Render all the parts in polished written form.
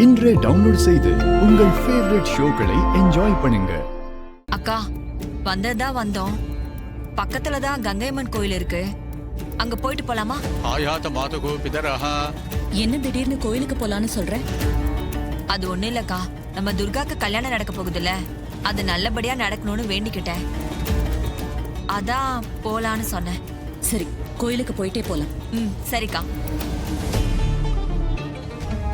இன்றே டவுன்லோட் செய்து உங்கள் ஃபேவரட் ஷோக்களை என்ஜாய் பண்ணுங்க. அக்கா வந்ததா வந்தோம். பக்கத்துல தான் கங்கையம்மன் கோயில் இருக்கு. அங்க போயிட்டு போலாமா? ஆயாத மாதகோ பிதரஹா. என்ன திடீர்னு கோயிலுக்கு போலான்னு சொல்ற? அது ஒண்ணு இல்லக்கா, நம்ம துர்காக்கு கல்யாணம் நடக்க போகுதுல்ல, அது நல்லபடியா நடக்கணும்னு வேண்டிக்கிட்டேன். அதான் போலான்னு சொன்னேன். சரி, கோயிலுக்கு போயிட்டே போலாம். சரிக்கா.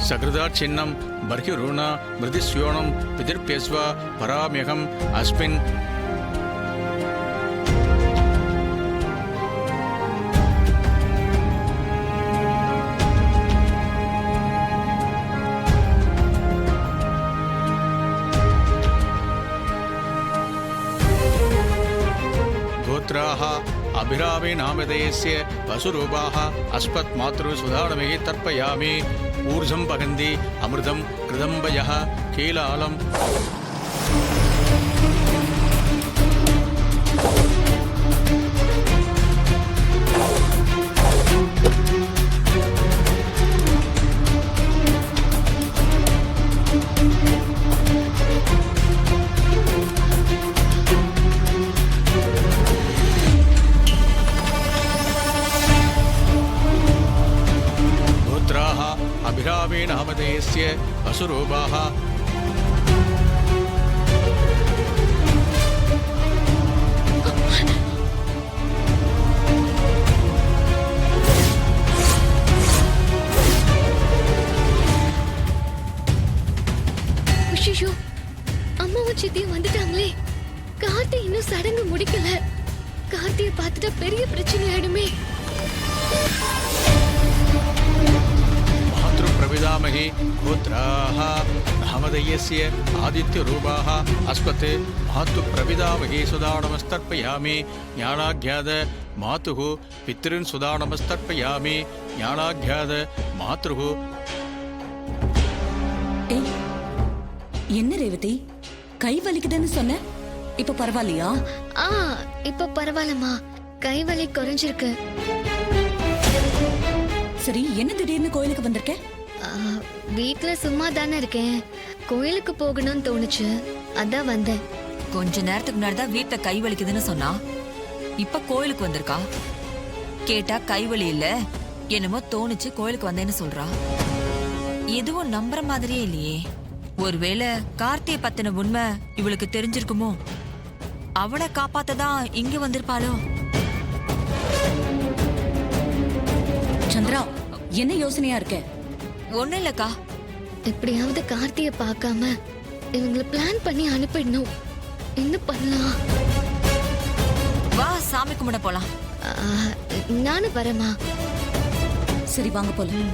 சகிருதா சின்னம் பர்ஹிரூணா மிருதிஸ்யோணம் பிதிர்பேஸ்வா பராமியகம் அஸ்மின். गोत्राः अभिरामे नामधेयस्य वसुरूपाः अस्मत् मातृ सुधारणमेहि तर्पयामि. ऊर्जं पगन्ति अमृतं कृदम्बयः कीलालम्. अभिरामे नामधेयस्य वसुरूपाः ஐயோ, அம்மாவும் சித்தியும் வந்துட்டாங்களே. கார்த்தி இன்னும் சடங்கு முடிக்கல. கார்த்திய பார்த்துட்டா பெரிய பிரச்சனை ஆயிடுமே. प्रविदामहि गोत्राः नामधेयस्य आदित्यरूपाः अस्मत् मातुः प्रविदामहि सुदानमस्तर्पयामि. ज्ञानाज्ञाद मातुः पितॄन् सुदानमस्तर्पयामि. ज्ञानाज्ञाद मातुः. என்ன ரேவதி, கை வலிக்குதுன்னு சொன்ன, இப்ப பரவாயில்லையா? இப்ப பரவாயில்லம்மா, கை வலி குறைஞ்சிருக்கு. சரி, என்ன திடீர்னு கோயிலுக்கு வந்திருக்க? வீட்ல சும்மா தானே இருக்கேன், கோயிலுக்கு போகணும்னு தோணுச்சு, அதான் வந்தேன். கொஞ்ச நேரத்துக்கு முன்னாடி தான் வீட்டை கை வலிக்குதுன்னு சொன்னா, இப்ப கோயிலுக்கு வந்திருக்கா. கேட்டா கை வலி இல்ல, என்னமோ தோணுச்சு கோயிலுக்கு வந்தேன்னு சொல்றா. எதுவும் நம்புற மாதிரியே இல்லையே. ஒருவேளை கார்த்தியை பத்தின உண்மை இவளுக்கு தெரிஞ்சிருக்குமோ? அவளை காப்பாத்ததான் இங்க வந்திருப்பாளோ? சந்திரா, என்ன யோசனையா இருக்க? ஒண்ணு இல்லக்கா, எப்படியாவது கார்த்திய பார்க்காம இவங்களை பிளான் பண்ணி அனுப்பிடணும். என்ன பண்ணலாம்? வா சாமி கும்பிட போலாம். நானும் வரமா? சரி, வாங்க போலாம்.